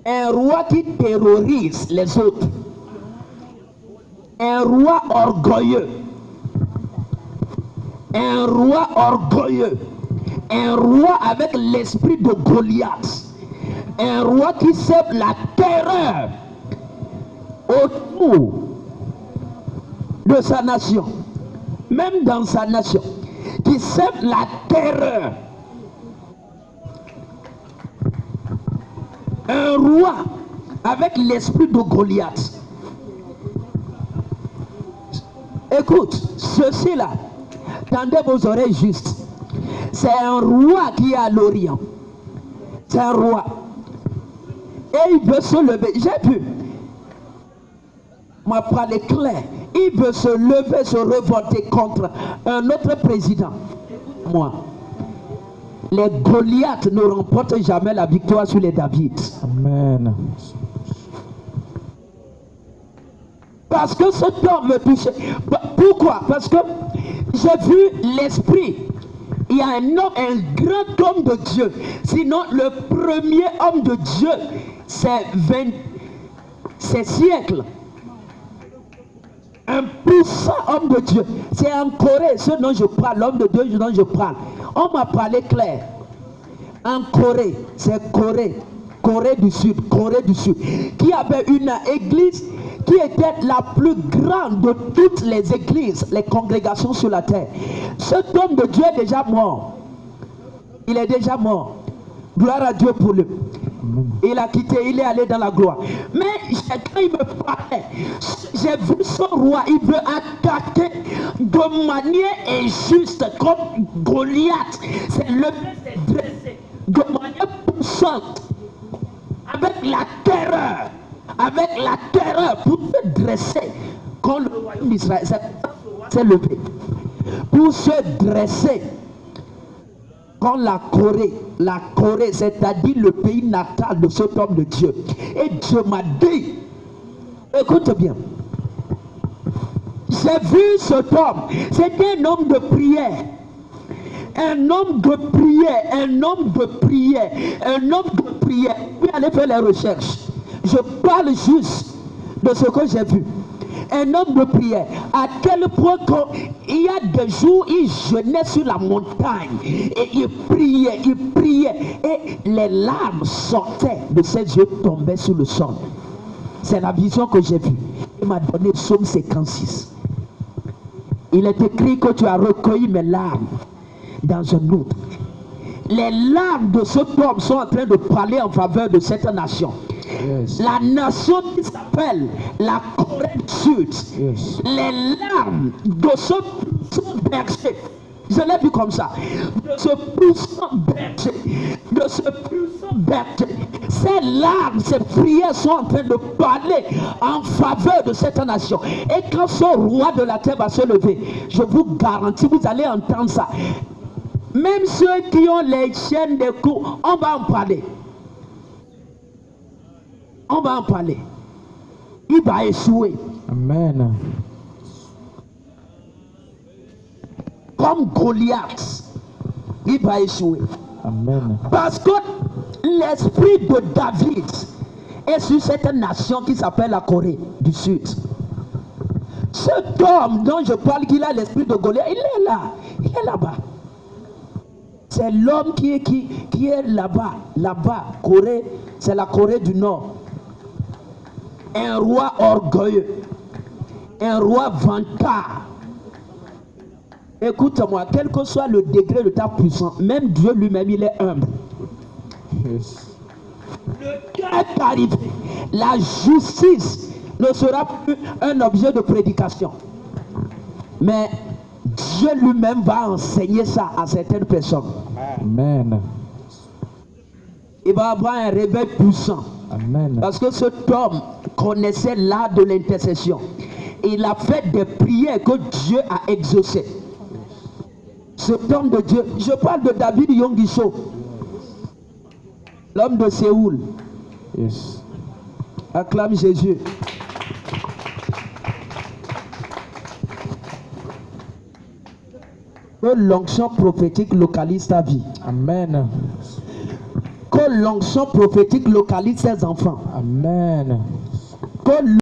Un roi qui terrorise les autres. Un roi orgueilleux. Un roi orgueilleux. Un roi avec l'esprit de Goliath. Un roi qui sème la terreur autour de sa nation. Même dans sa nation. Qui sème la terreur. Un roi avec l'esprit de Goliath. Écoute, ceci-là, tendez vos oreilles justes. C'est un roi qui est à l'Orient. C'est un roi. Et il veut se lever. J'ai vu. M'a parlé clair. Il veut se lever, se révolter contre un autre président. Moi. Les Goliaths ne remportent jamais la victoire sur les David. Amen. Parce que cet homme me touchait. Pourquoi? Parce que j'ai vu l'esprit. Il y a un homme, un grand homme de Dieu. Sinon, le premier homme de Dieu, c'est siècles. Un puissant homme de Dieu. C'est en Corée, ce dont je parle, l'homme de Dieu dont je parle. On m'a parlé clair. En Corée, c'est Corée du Sud, qui avait une église qui était la plus grande de toutes les églises, les congrégations sur la terre. Cet homme de Dieu est déjà mort. Il est déjà mort. Gloire à Dieu pour lui. Il a quitté, il est allé dans la gloire. Mais quand il me parlait, j'ai vu son roi, il veut attaquer de manière injuste comme Goliath. C'est le dressé de manière puissante, avec la terreur pour se dresser quand le royaume d'Israël s'est levé. Pour se dresser quand la Corée, c'est-à-dire le pays natal de cet homme de Dieu. Et Dieu m'a dit, écoute bien, j'ai vu cet homme, c'était un homme de prière. Un homme de prière. Puis allez faire les recherches. Je parle juste de ce que j'ai vu. Un homme de prière. À quel point il y a des jours, il jeûnait sur la montagne. Et il priait. Et les larmes sortaient de ses yeux, tombaient sur le sol. C'est la vision que j'ai vue. Il m'a donné Psaume 56. Il est écrit que tu as recueilli mes larmes dans un autre. Les larmes de cet homme sont en train de parler en faveur de cette nation. Yes. La nation qui s'appelle la Corée du Sud. Yes. Les larmes de ce puissant berger, je l'ai vu comme ça, de ce puissant berger, ces larmes, ces prières sont en train de parler en faveur de cette nation. Et quand ce roi de la terre va se lever, je vous garantis, vous allez entendre ça. Même ceux qui ont les chaînes de cou, on va en parler. Il va échouer. Amen. Comme Goliath, il va échouer. Amen. Parce que l'esprit de David est sur cette nation qui s'appelle la Corée du Sud. Cet homme dont je parle, qu'il a l'esprit de Goliath, il est là. Il est là-bas. C'est l'homme qui est là-bas. Là-bas, Corée, c'est la Corée du Nord. Un roi orgueilleux. Un roi vantard. Écoute-moi, quel que soit le degré de ta puissance, même Dieu lui-même, il est humble. Yes. Le temps est arrivé. La justice ne sera plus un objet de prédication. Mais Dieu lui-même va enseigner ça à certaines personnes. Amen. Il va avoir un réveil puissant. Amen. Parce que cet homme connaissait l'art de l'intercession. Il a fait des prières que Dieu a exaucées. Cet homme de Dieu, je parle de David Yongisho, l'homme de Séoul. Yes. Acclame Jésus. Que l'onction prophétique localise ta vie. Amen. Que l'onction prophétique localise ses enfants. Amen. Que